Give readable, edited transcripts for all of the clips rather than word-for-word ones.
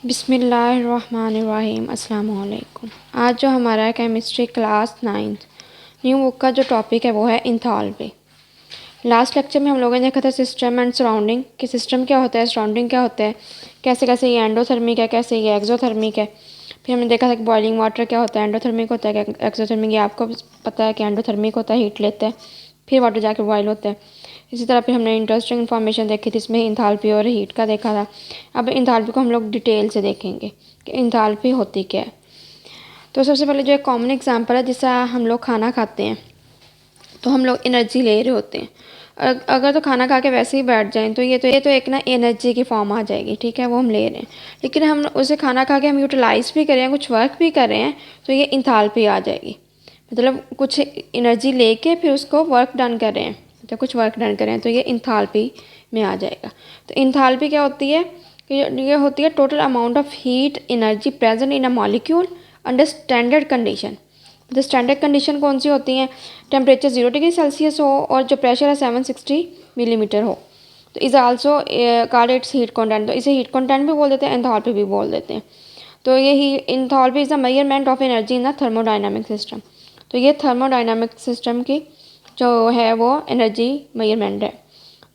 बिस्मिल्लाहिर्रहमानिर्रहीम अस्सलाम वालेकुम। आज जो हमारा chemistry class 9th new book का जो टॉपिक है वो है इंथाल्पी। लास्ट लेक्चर में हम लोगों ने देखा था सिस्टम एंड सराउंडिंग कि सिस्टम क्या होता है, सराउंडिंग क्या होता है, कैसे कैसे ये एंडोथर्मिक है, कैसे ये एक्सोथर्मिक है। फिर हमने देखा था कि बॉइलिंग वाटर क्या होता है, एंडोथर्मिक होता है, एक्सोथर्मिक। ये आपको पता है कि एंडोथर्मिक होता है, हीट लेता है, फिर वाटर जाके बॉयल होता है। इसी तरह फिर हमने इंटरेस्टिंग इन्फॉर्मेशन देखी थी, इसमें इंथाल्पी और हीट का देखा था। अब इंथाल्पी को हम लोग डिटेल से देखेंगे कि इंथाल्पी होती क्या है। तो सबसे पहले जो एक कॉमन एग्जांपल है, जिससे हम लोग खाना खाते हैं तो हम लोग एनर्जी ले रहे होते हैं। अगर तो खाना खा के वैसे ही बैठ जाएं तो ये तो एक ना एनर्जी की फॉर्म आ जाएगी, ठीक है, वो हम ले रहे हैं। लेकिन हम उसे खाना खा के हम यूटिलाइज़ भी कर रहे हैं, कुछ वर्क भी कर रहे हैं, तो ये इंथाल्पी आ जाएगी। मतलब कुछ एनर्जी लेके फिर उसको वर्क डन कर रहे हैं, जब कुछ वर्क डन करें तो ये इंथाल्पी में आ जाएगा। तो इंथाल्पी क्या होती है कि ये होती है total amount of heat energy present in a molecule under standard condition. तो स्टैंडर्ड कंडीशन कौन सी होती हैं? टेम्परेचर 0 डिग्री सेल्सियस हो और जो प्रेशर है 760 मिलीमीटर हो। तो is also called its heat content. तो इसे हीट कंटेंट भी बोल देते हैं, एंथैल्पी भी बोल देते हैं। तो ये ही enthalpy is the measurement of energy in the thermodynamic system. तो ये थर्मोडायनामिक सिस्टम की जो है वो एनर्जी मेजरमेंट है।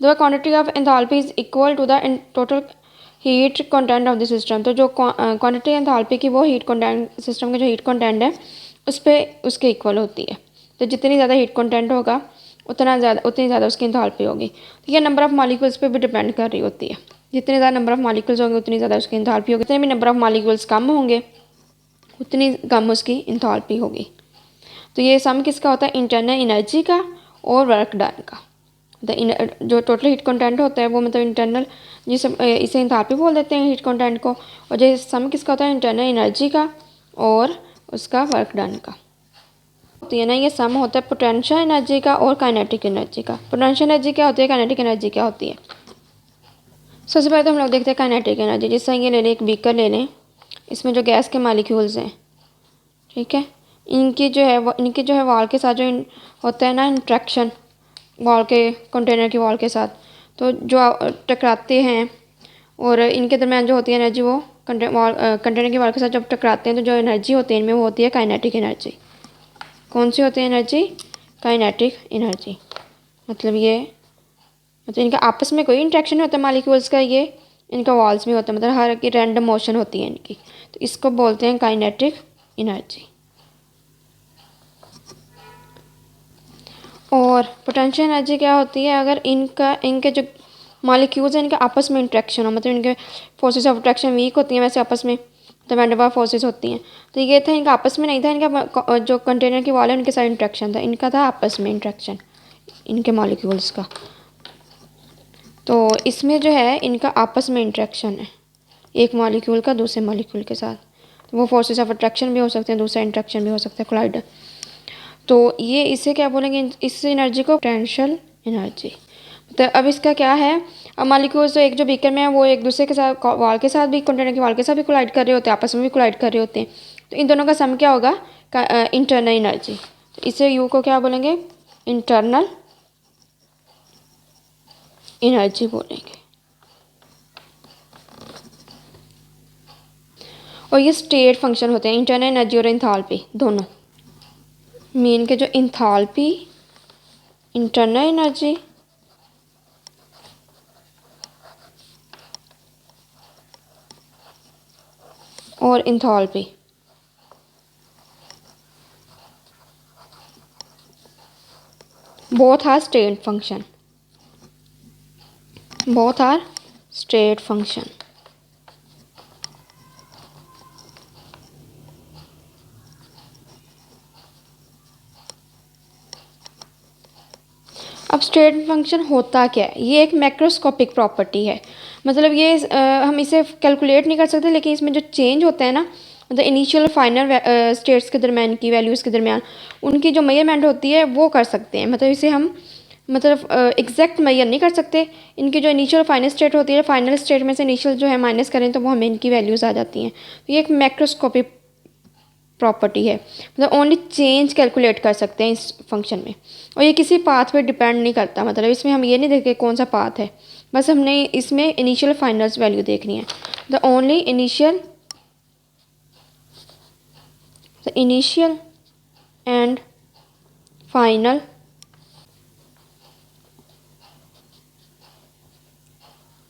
The quantity of enthalpy is equal to the total heat content of the system. तो जो क्वांटिटी एंथैल्पी की वो हीट कंटेंट, सिस्टम का जो हीट कंटेंट है उस पर उसके इक्वल होती है। तो जितनी ज़्यादा हीट कंटेंट होगा उतनी ज़्यादा उसकी एंथैल्पी होगी। तो ये नंबर ऑफ मॉलिक्यूल्स पे भी डिपेंड कर रही होती है। जितने ज़्यादा नंबर ऑफ मॉलिक्यूल्स होंगे उतनी ज़्यादा उसकी एंथैल्पी होगी। जितने भी नंबर ऑफ मॉलिक्यूल्स कम होंगे उतनी कम उसकी एंथैल्पी होगी। तो ये सम किसका होता है? इंटरनल एनर्जी का और वर्क डन का। जो टोटल हीट कंटेंट होता है वो मतलब इंटरनल, जिसे इसे एंथैल्पी बोल देते हैं हीट कंटेंट को। और जो सम किसका होता है? इंटरनल एनर्जी का और उसका वर्क डन का होती है ना। ये सम होता है पोटेंशियल एनर्जी का और काइनेटिक एनर्जी का। पोटेंशियल एनर्जी क्या होती है, काइनेटिक एनर्जी क्या होती है? सबसे पहले तो हम लोग देखते हैं काइनेटिक एनर्जी। जिससे ये ले लें, एक बीकर ले लें, इसमें जो गैस के मालिक्यूल्स हैं, ठीक है, इनकी जो है वॉल के साथ जो होता है ना इंट्रैक्शन, वॉल के कंटेनर की वॉल के साथ, तो जो टकराते हैं और इनके दरमियान जो होती है एनर्जी वो कंटेनर की वॉल के साथ जब टकराते हैं तो जो एनर्जी होती है इनमें वो होती है काइनेटिक एनर्जी। कौन सी होती है एनर्जी? Kinetic energy. मतलब इनका आपस में कोई इंट्रैक्शन नहीं होता मॉलिक्यूल्स का, ये इनका वॉल्स में होता है, मतलब हर की रैंडम मोशन होती है इनकी, तो इसको बोलते हैं काइनेटिक एनर्जी। और पोटेंशियल एनर्जी क्या होती है? अगर इनके जो मॉलिक्यूल्स हैं इनके आपस में इंट्रैक्शन हो, मतलब इनके फोर्सेस ऑफ अट्रैक्शन वीक होती हैं वैसे आपस में, तो वैन फोर्सेस होती हैं। तो ये था इनका आपस में नहीं था, इनका जो कंटेनर की वॉल है उनके साथ इंट्रैक्शन था, इनका था आपस में इंट्रैक्शन इनके मॉलिक्यूल्स का। तो इसमें जो है इनका आपस में इंट्रैक्शन है एक मॉलिक्यूल का दूसरे मॉलिक्यूल के साथ। तो वो फोर्सेस ऑफ अट्रैक्शन भी हो सकते हैं, दूसरा इंट्रैक्शन भी हो सकता है, कोलाइडर। तो ये इसे क्या बोलेंगे? इस एनर्जी को पोटेंशियल एनर्जी। तो अब इसका क्या है, अब मॉलिक्यूल्स तो एक जो बीकर में है वो एक दूसरे के साथ वॉल के साथ भी, कंटेनर की वॉल के साथ भी कोलाइड कर रहे होते हैं, आपस में भी कोलाइड कर रहे होते हैं। तो इन दोनों का सम क्या होगा? Internal energy. तो इसे यू को क्या बोलेंगे? इंटरनल एनर्जी बोलेंगे। और ये स्टेट फंक्शन होते हैं, इंटरनल एनर्जी और एंथैल्पी दोनों। मीन के जो एंथैल्पी, इंटरनल एनर्जी और enthalpy both are state function, both are state function। अब स्टेट फंक्शन होता क्या है? ये एक मैक्रोस्कोपिक प्रॉपर्टी है, मतलब ये हम इसे कैलकुलेट नहीं कर सकते, लेकिन इसमें जो चेंज होता है ना, मतलब इनिशियल और फाइनल स्टेट्स के दरमियान की वैल्यूज़ के दरमियान उनकी जो मेजरमेंट होती है वो कर सकते हैं। मतलब इसे हम मतलब एग्जैक्ट मेजर नहीं कर सकते। इनकी जो इनिशियल फाइनल स्टेट होती है, फाइनल स्टेट में से इनिशियल जो है माइनस करें तो वो हमें इनकी वैल्यूज़ आ जाती हैं। तो ये एक मैक्रोस्कोपिक प्रॉपर्टी है, मतलब ओनली चेंज कैलकुलेट कर सकते हैं इस फंक्शन में। और ये किसी पाथ पे डिपेंड नहीं करता, मतलब इसमें हम ये नहीं देखते कौन सा पाथ है, बस हमने इसमें इनिशियल फाइनल्स वैल्यू देखनी है। The only initial and final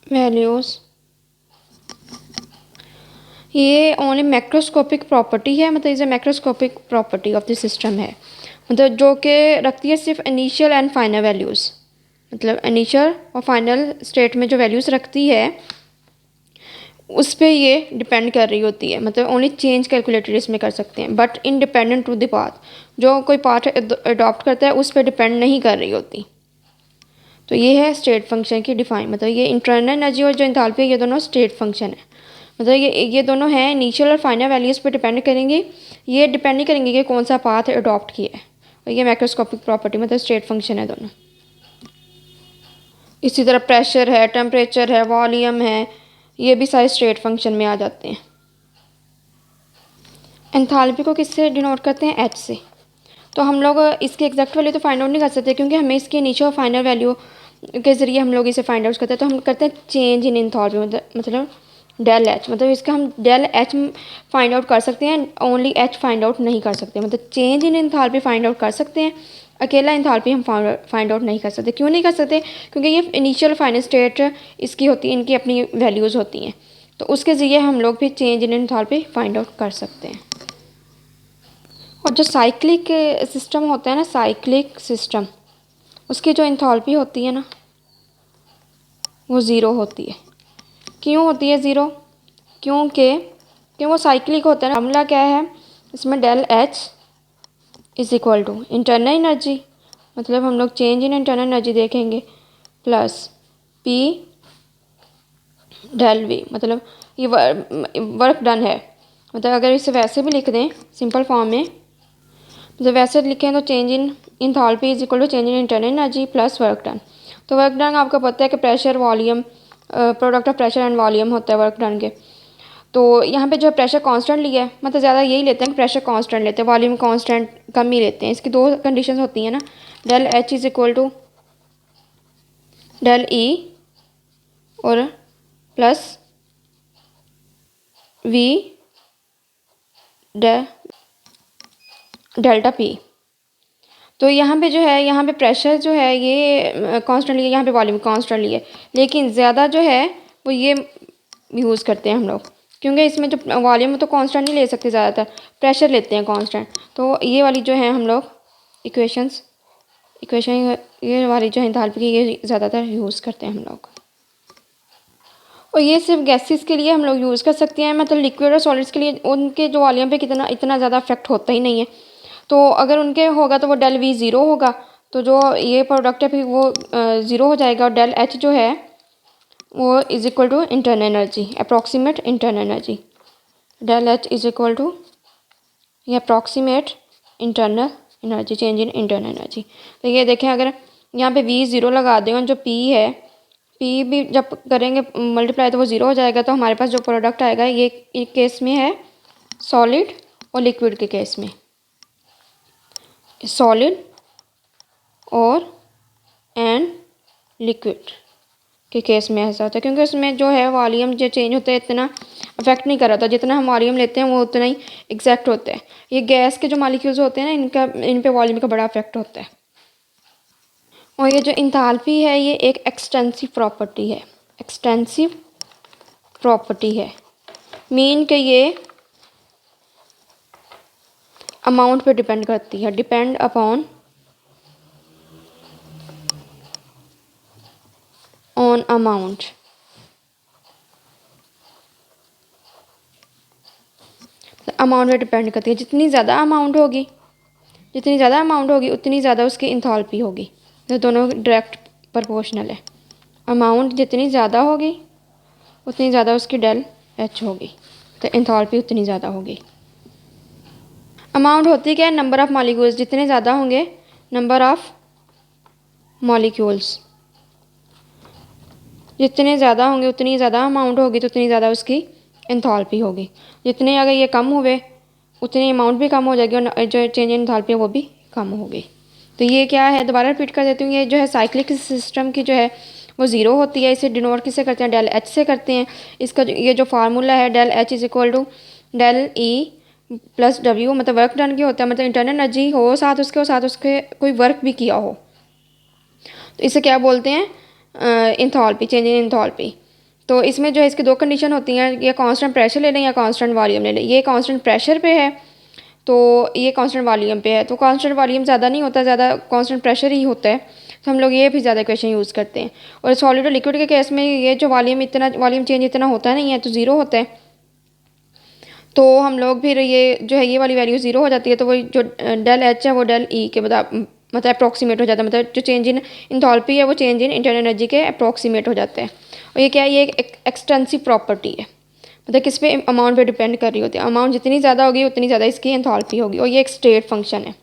values, ये ओनली मैक्रोस्कोपिक प्रॉपर्टी है, मतलब इसे macroscopic property of the system है, मतलब जो कि रखती है सिर्फ इनिशियल एंड फाइनल वैल्यूज़, मतलब इनिशियल और फाइनल स्टेट में जो वैल्यूज़ रखती है उस पर ये डिपेंड कर रही होती है, मतलब ओनली चेंज कैलकुलेटेड इसमें कर सकते हैं, but independent to the path, जो कोई पाथ अडॉप्ट करता है उस पर डिपेंड नहीं कर रही होती। तो ये है स्टेट फंक्शन की डिफाइन, मतलब ये इंटरनल एनर्जी और जो इंथैल्पी है ये दोनों स्टेट फंक्शन है, मतलब ये दोनों हैं इनिशियल और फाइनल वैल्यूज़ पे डिपेंड करेंगे, ये डिपेंड नहीं करेंगे कि कौन सा पाथ अडॉप्ट किया है, और ये मैक्रोस्कोपिक प्रॉपर्टी मतलब स्टेट फंक्शन है दोनों। इसी तरह प्रेशर है, टेम्परेचर है, वॉल्यूम है, ये भी सारे स्टेट फंक्शन में आ जाते हैं। एंथैल्पी को किससे डिनोट करते हैं? एच से। तो हम लोग इसकी एग्जैक्ट वैल्यू तो फाइंड आउट नहीं कर सकते क्योंकि हमें इसकी इनिशियल और फाइनल वैल्यू के ज़रिए हम लोग इसे फाइंड आउट करते हैं, तो हम करते हैं चेंज इन एंथैल्पी, मतलब डेल एच, मतलब इसका हम डेल एच फाइंड आउट कर सकते हैं, ओनली एच फाइंड आउट नहीं कर सकते, मतलब change in enthalpy find out कर सकते हैं, अकेला एंथैल्पी हम फाइंड आउट नहीं कर सकते। क्यों नहीं कर सकते? क्योंकि ये इनिशियल फाइनल स्टेट इसकी होती है, इनकी अपनी वैल्यूज़ होती हैं, तो उसके ज़रिए हम लोग भी change in enthalpy find out कर सकते हैं। और जो साइक्लिक सिस्टम होता है ना, साइक्लिक सिस्टम, उसकी जो एंथैल्पी होती है ना वो ज़ीरो होती है। क्यों होती है ज़ीरो? क्योंकि वो साइक्लिक होता है ना। फॉर्मूला क्या है इसमें? Del H is equal to internal energy, मतलब हम लोग चेंज इन इंटरनल एनर्जी देखेंगे, प्लस पी डेल वी, मतलब ये वर्क डन है, मतलब अगर इसे वैसे भी लिख दें सिंपल फॉर्म में, मतलब वैसे लिखें तो change in enthalpy is equal to change in internal energy plus work done. तो वर्क डन आपको पता है कि pressure volume, product of pressure and volume होता है वर्क डन के। तो यहाँ पे जो है प्रेशर कांस्टेंट लिया है, मतलब ज़्यादा यही लेते हैं कि प्रेशर कांस्टेंट लेते हैं, वॉल्यूम कांस्टेंट कम ही लेते हैं। इसकी दो कंडीशन होती हैं ना, del H is equal to del E और प्लस वी डेल्टा पी। तो यहाँ पे जो है, यहाँ पे प्रेशर जो है ये कांस्टेंट लिए, यहाँ पे वॉल्यूम कांस्टेंट लिए, लेकिन ज़्यादा जो है वो ये यूज़ करते हैं हम लोग, क्योंकि इसमें जो वॉल्यूम तो कांस्टेंट नहीं ले सकते, ज़्यादातर प्रेशर लेते हैं कांस्टेंट। तो ये वाली जो है हम लोग इक्वेशन ये वाली जो है एंथैल्पी की, ये ज़्यादातर यूज़ करते हैं हम लोग। और ये सिर्फ गैसेस के लिए हम लोग यूज़ कर सकते हैं, मतलब लिक्विड और सॉलिड्स के लिए उनके जो वॉल्यूम पे इतना ज़्यादा अफेक्ट होता ही नहीं है। तो अगर उनके होगा तो वो डेल वी ज़ीरो होगा, तो जो ये प्रोडक्ट है फिर वो ज़ीरो हो जाएगा, और डेल एच जो है वो is equal to internal energy, approximate internal energy, del H is equal to ये approximate internal energy, change in internal energy. तो ये देखें, अगर यहाँ पे वी ज़ीरो लगा दें और जो पी है, पी भी जब करेंगे मल्टीप्लाई तो वो ज़ीरो हो जाएगा, तो हमारे पास जो प्रोडक्ट आएगा ये एक केस में है सॉलिड और लिक्विड के केस में, सॉलिड और एंड लिक्विड के केस में ऐसा होता है, क्योंकि उसमें जो है वॉल्यूम जो चेंज होता है इतना अफेक्ट नहीं कर रहा था, जितना हम वॉल्यूम लेते हैं वो उतना ही एग्जैक्ट होता है। ये गैस के जो मॉलिक्यूल्स होते हैं ना, इन पे वॉल्यूम का बड़ा अफेक्ट होता है। और ये जो एंथैल्पी है ये एक एक्सटेंसिव प्रॉपर्टी है, मीन कि ये अमाउंट पे डिपेंड करती है, depend upon on amount. Amount पे डिपेंड करती है, जितनी ज़्यादा अमाउंट होगी उतनी ज़्यादा उसकी एंथैल्पी होगी, तो दोनों डायरेक्ट प्रोपोर्शनल है। अमाउंट जितनी ज़्यादा होगी उतनी ज़्यादा उसकी डेल एच होगी, तो एंथैल्पी उतनी ज़्यादा होगी। अमाउंट होती क्या है? नंबर ऑफ़ मॉलिक्यूल्स, जितने ज़्यादा होंगे नंबर ऑफ़ मॉलिक्यूल्स, जितने ज़्यादा होंगे उतनी ज़्यादा अमाउंट होगी, तो उतनी ज़्यादा उसकी एंथैल्पी होगी। जितने अगर ये कम हुए उतनी अमाउंट भी कम हो जाएगी, और जो चेंज इन एंथैल्पी है वो भी कम होगी। तो ये क्या है, दोबारा रिपीट कर देती हूँ, ये जो है साइक्लिक सिस्टम की जो है वो ज़ीरो होती है। इसे डिनोट किससे करते हैं, डेल एच से करते हैं। इसका ये जो फार्मूला है del H is equal to del E plus W, मतलब वर्क डन की होता है, मतलब इंटरनल एनर्जी हो साथ उसके कोई वर्क भी किया हो, तो इसे क्या बोलते हैं, इंथॉल्पी, चेंज इन इंथॉल्पी। तो इसमें जो है इसकी दो कंडीशन होती हैं, या कांस्टेंट प्रेशर ले लें या कांस्टेंट वॉल्यूम ले लें। ये कांस्टेंट प्रेशर पे है तो ये कांस्टेंट वॉल्यूम पे है, तो कांस्टेंट वॉल्यूम ज़्यादा नहीं होता, ज़्यादा कांस्टेंट प्रेशर ही होता है, तो हम लोग ये भी ज़्यादा इक्वेशन यूज़ करते हैं। और सॉलिड और लिक्विड के केस में ये जो वॉल्यूम चेंज इतना होता नहीं है, तो ज़ीरो होता है, तो हम लोग फिर ये जो है ये वाली वैल्यू ज़ीरो हो जाती है, तो वो जो डेल एच है वो डेल ई के मतलब अप्रॉक्सीमेट हो जाता है, मतलब जो चेंज इन इंथॉल्पी है वो चेंज इन इंटरनल एनर्जी के अप्रॉक्सीमेट हो जाते हैं। और ये क्या है, ये एक एक्सटेंसिव प्रॉपर्टी है, मतलब किस पे, अमाउंट पे डिपेंड कर रही होती है। अमाउंट जितनी ज़्यादा होगी उतनी ज़्यादा इसकी एंथैल्पी होगी, और ये एक स्टेट फंक्शन है,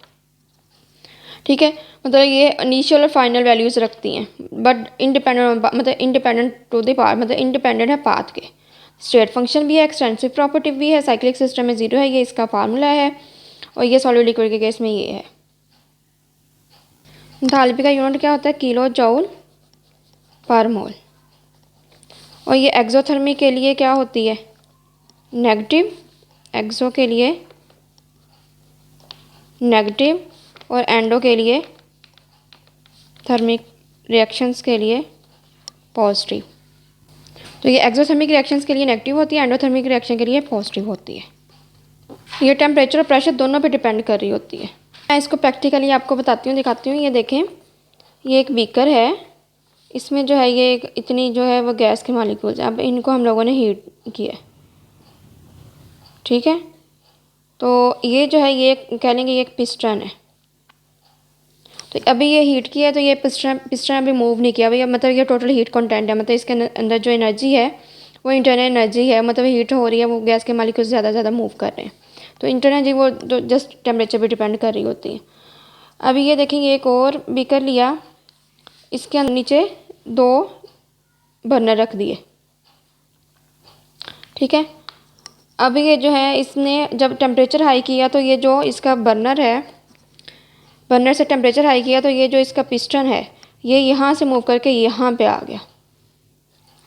ठीक है। मतलब ये इनिशियल और फाइनल वैल्यूज़ रखती हैं, बट इंडिपेंडेंट, मतलब इंडिपेंडेंट टू द पाथ, मतलब इंडिपेंडेंट है पाथ के। स्टेट फंक्शन भी है, एक्सटेंसिव प्रॉपर्टी भी है, साइक्लिक सिस्टम में ज़ीरो है, ये इसका फार्मूला है, और ये सॉलिड लिक्विड के केस में ये है। एंथैल्पी का यूनिट क्या होता है, किलो जूल पर मोल। और ये एक्सोथर्मी के लिए क्या होती है, नेगेटिव, एक्सो के लिए नेगेटिव, और एंडो के लिए, थर्मिक रिएक्शंस के लिए पॉजिटिव। तो ये एक्सोथर्मिक रिएक्शंस के लिए नेगेटिव होती है, एंडोथर्मिक रिएक्शन के लिए पॉजिटिव होती है। ये टेम्परेचर और प्रेशर दोनों पे डिपेंड कर रही होती है। मैं इसको प्रैक्टिकली आपको बताती हूँ, दिखाती हूँ। ये देखें, ये एक बीकर है, इसमें जो है ये इतनी जो है वो गैस के मॉलिक्यूल्स हैं। अब इनको हम लोगों ने हीट किया, ठीक है। तो ये जो है ये कह लेंगे ये एक पिस्टन है, तो अभी ये हीट किया है, तो ये पिस्टन अभी मूव नहीं किया भैया, मतलब ये टोटल हीट कंटेंट है, मतलब इसके अंदर जो एनर्जी है वो इंटरनल एनर्जी है, मतलब हीट हो रही है, वो गैस के मॉलिक्यूल्स ज़्यादा ज़्यादा मूव कर रहे हैं, तो इंटरनल एनर्जी वो तो जस्ट टेम्परेचर पे डिपेंड कर रही होती है। अभी ये देखेंगे, एक और बीकर लिया, इसके नीचे दो बर्नर रख दिए, ठीक है। अभी ये जो है इसने जब टेम्परेचर हाई किया, तो ये जो इसका बर्नर है, बर्नर से टेम्परेचर हाई किया, तो ये जो इसका पिस्टन है ये यहाँ से मूव करके यहाँ पे आ गया,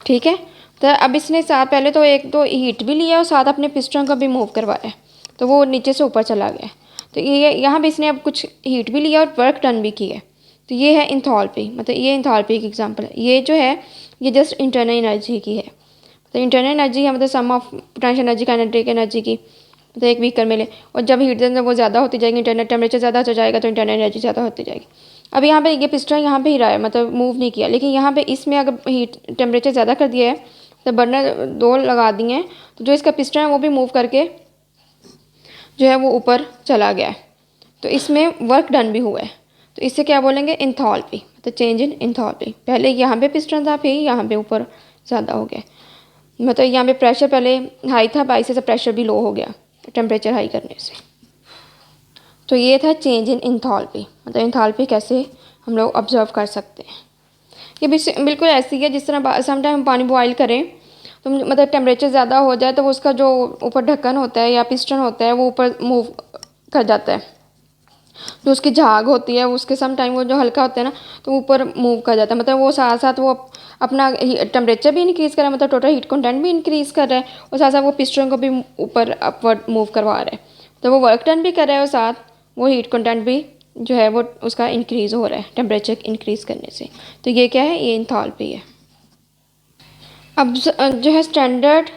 ठीक है। तो अब इसने साथ पहले तो एक तो हीट भी लिया और साथ अपने पिस्टन को भी मूव करवाया, तो वो नीचे से ऊपर चला गया। तो ये यहाँ भी इसने अब कुछ हीट भी लिया और वर्क डन भी किया, तो ये है इंथॉल्पी, मतलब ये इंथॉल्पी की एग्जांपल है। ये जो है ये जस्ट इंटरनल एनर्जी की है, तो इंटरनल एनर्जी है, मतलब sum of potential energy, kinetic energy की, मतलब एक बीकर में ले, और जब हीट दें वो ज़्यादा होती जाएगी, इंटरनल टेम्परेचर ज़्यादा हो जाएगा, तो इंटरनल एनर्जी ज़्यादा होती जाएगी। अब यहाँ पे ये पिस्टन यहाँ पे ही रहा है, मतलब मूव नहीं किया, लेकिन यहाँ पे इसमें अगर हीट टेम्परेचर ज़्यादा कर दिया है, तो बर्नर दो लगा दिए हैं, तो जो इसका पिस्टन है वो भी मूव करके जो है वो ऊपर चला गया है, तो इसमें वर्क डन भी हुआ है। तो इससे क्या बोलेंगे, इंथॉल्पी, मतलब चेंज इन इंथॉल्पी। पहले यहाँ पे पिस्टन था, फिर यहाँ पे ऊपर ज़्यादा हो गया, मतलब यहाँ पे प्रेशर पहले हाई था, बाई से प्रेशर भी लो हो गया टेम्परेचर हाई करने से। तो ये था चेंज इन इंथॉल्पी, मतलब इंथॉल्पी कैसे हम लोग ऑब्जर्व कर सकते हैं। ये भी बिल्कुल ऐसी है जिस तरह समटाइम हम पानी बॉयल करें, तो मतलब टेम्परेचर ज़्यादा हो जाए, तो वो उसका जो ऊपर ढक्कन होता है या पिस्टन होता है वो ऊपर मूव कर जाता है, जो उसकी झाग होती है उसके सम टाइम वो जो हल्का होता है ना, तो ऊपर मूव कर जाता है, मतलब वो साथ साथ वो अपना टेम्परेचर भी इंक्रीज़ कर रहा है, मतलब टोटल हीट कंटेंट भी इंक्रीज़ कर रहा है, और साथ साथ वो पिस्टन को भी ऊपर अपवर्ड मूव करवा रहा है, तो वो वर्क डन भी कर रहा है, और साथ वो हीट कंटेंट भी जो है वो उसका इंक्रीज़ हो रहा है टेम्परेचर इंक्रीज़ करने से। तो ये क्या है, ये इंथॉल्पी है। अब जो है standard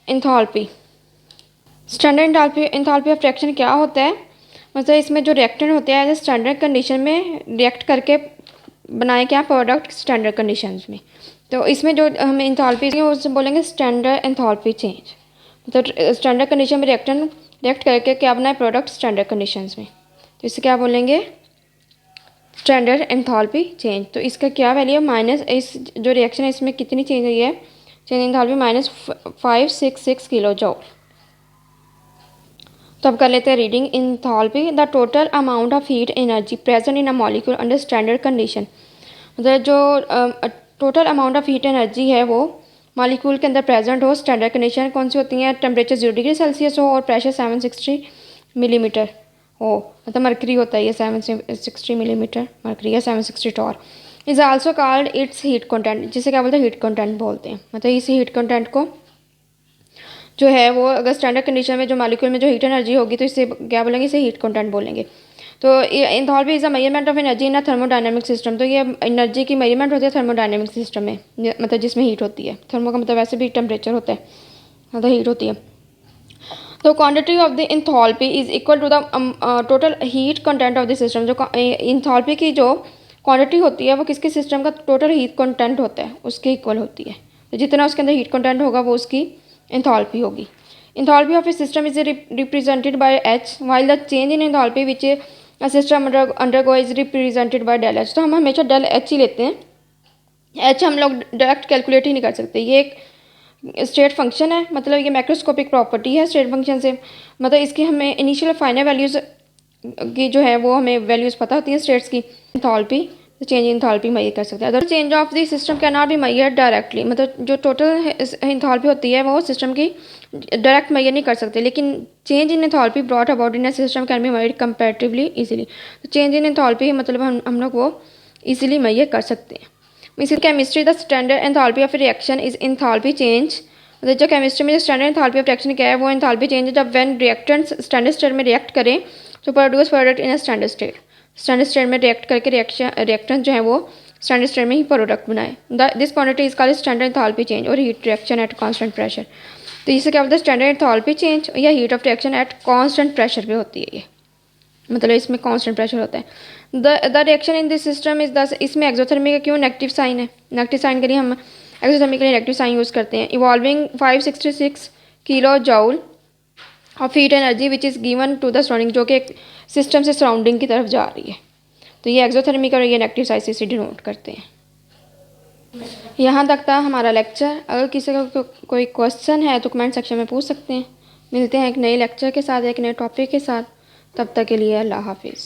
enthalpy, standard enthalpy of reaction क्या होता है, मतलब इसमें जो रिएक्टेंट होते हैं एज स्टैंडर्ड कंडीशन में रिएक्ट करके बनाए क्या प्रोडक्ट स्टैंडर्ड कंडीशंस में, तो इसमें जो हमें इंथॉल्पी है उससे बोलेंगे स्टैंडर्ड इंथॉल्पी चेंज, मतलब स्टैंडर्ड कंडीशन में रिएक्टेंट रिएक्ट करके क्या बनाए प्रोडक्ट स्टैंडर्ड कंडीशंस में, तो इसे क्या बोलेंगे, स्टैंडर्ड एंथैल्पी चेंज। तो इसका क्या वैल्यू है, माइनस, इस जो रिएक्शन है इसमें कितनी चेंज हुई है, चेंज एंथैल्पी -566 किलो जूल। तो अब कर लेते हैं reading enthalpy, the total amount of heat energy present in a molecule under standard condition, मतलब जो total amount of heat energy है वो मॉलिक्यूल के अंदर प्रेजेंट हो, स्टैंडर्ड कंडीशन कौन सी होती हैं, टेम्परेचर 0 डिग्री सेल्सियस हो और प्रेशर 760 मिलीमीटर हो, मतलब मरकरी होता है ये 760 मिलीमीटर मरकरी या 760 torr, is also called its heat content, जिसे क्या बोलते हैं, हीट कंटेंट बोलते हैं। मतलब इस हीट कंटेंट को जो है वो अगर स्टैंडर्ड कंडीशन में जो मॉलिक्यूल में जो हीट एनर्जी होगी तो इसे क्या बोलेंगे, इसे हीट कंटेंट बोलेंगे। तो enthalpy is a measurement of energy in a thermodynamic system. तो ये एनर्जी की मेजरमेंट होती है थर्मोडायनेमिक सिस्टम में, मतलब जिसमें हीट होती है। थर्मो का मतलब वैसे भी टेम्परेचर होता है, मतलब हीट होती है। तो quantity of the enthalpy is equal to the total heat content of the system. जो इंथैल्पी की जो क्वांटिटी होती है वो किसके सिस्टम का टोटल हीट कंटेंट होता है उसके इक्वल होती है। तो जितना उसके अंदर हीट कंटेंट होगा वो उसकी इंथैल्पी होगी। Enthalpy of a system is represented by H, while the change in enthalpy which a system undergo is represented by del H. तो हम हमेशा डेल एच ही लेते हैं, एच हम लोग डायरेक्ट कैलकुलेट ही नहीं कर सकते। ये एक स्टेट फंक्शन है, मतलब ये मैक्रोस्कोपिक प्रॉपर्टी है स्टेट फंक्शन से। मतलब इसकी हमें इनिशियल फाइनल वैल्यूज़ की जो है वो हमें वैल्यूज़ पता होती हैं स्टेट्स की। Enthalpy change in enthalpy measure कर सकते हैं। Other change of the system can not be measured directly. मतलब जो टोटल इंथैल्पी होती है वो सिस्टम की डायरेक्ट मेजर नहीं कर सकते, लेकिन change in enthalpy brought about in a system can be measured comparatively easily. तो चेंज इन इंथैल्पी मतलब हम लोग वो इजीली मेजर कर सकते हैं। Means in chemistry the standard enthalpy of reaction is enthalpy change. मतलब जो केमिस्ट्री में जो स्टैंडर्ड एंथैल्पी ऑफ रिएक्शन क्या है वो एंथैल्पी चेंज है जब व्हेन रिएक्टेंट्स स्टैंडर्ड स्टेट में रिएक्ट करें तो produce product in a standard state. Standard state में रिएक्ट करके रिएक्टेंट जो है वो स्टैंडर्ड स्टेट में ही प्रोडक्ट बनाए। This quantity is called standard enthalpy change और heat reaction at constant pressure. तो इसे क्या बोलते हैं, स्टैंडर्ड एंथैल्पी चेंज या heat of reaction at constant pressure पे होती है ये, मतलब इसमें कांस्टेंट प्रेशर होता है। The reaction in this system is दस, इसमें एक्सोथर्मी का क्यों नेगेटिव साइन है, नेगेटिव साइन के लिए हम एक्सोथर्मी के लिए नेगेटिव साइन यूज़ करते हैं। Evolving 566 kilo joule of heat energy which is given to the surrounding, जो कि एक सिस्टम से सराउंडिंग की तरफ जा रही है। तो ये एक्सोथर्मी का ये नेगेटिव साइन से डिनोट करते हैं। यहाँ तक था हमारा लेक्चर। अगर किसी का कोई क्वेश्चन है तो कमेंट सेक्शन में पूछ सकते हैं। मिलते हैं एक नए लेक्चर के साथ, एक नए टॉपिक के साथ। तब तक के लिए अल्लाह हाफिज़।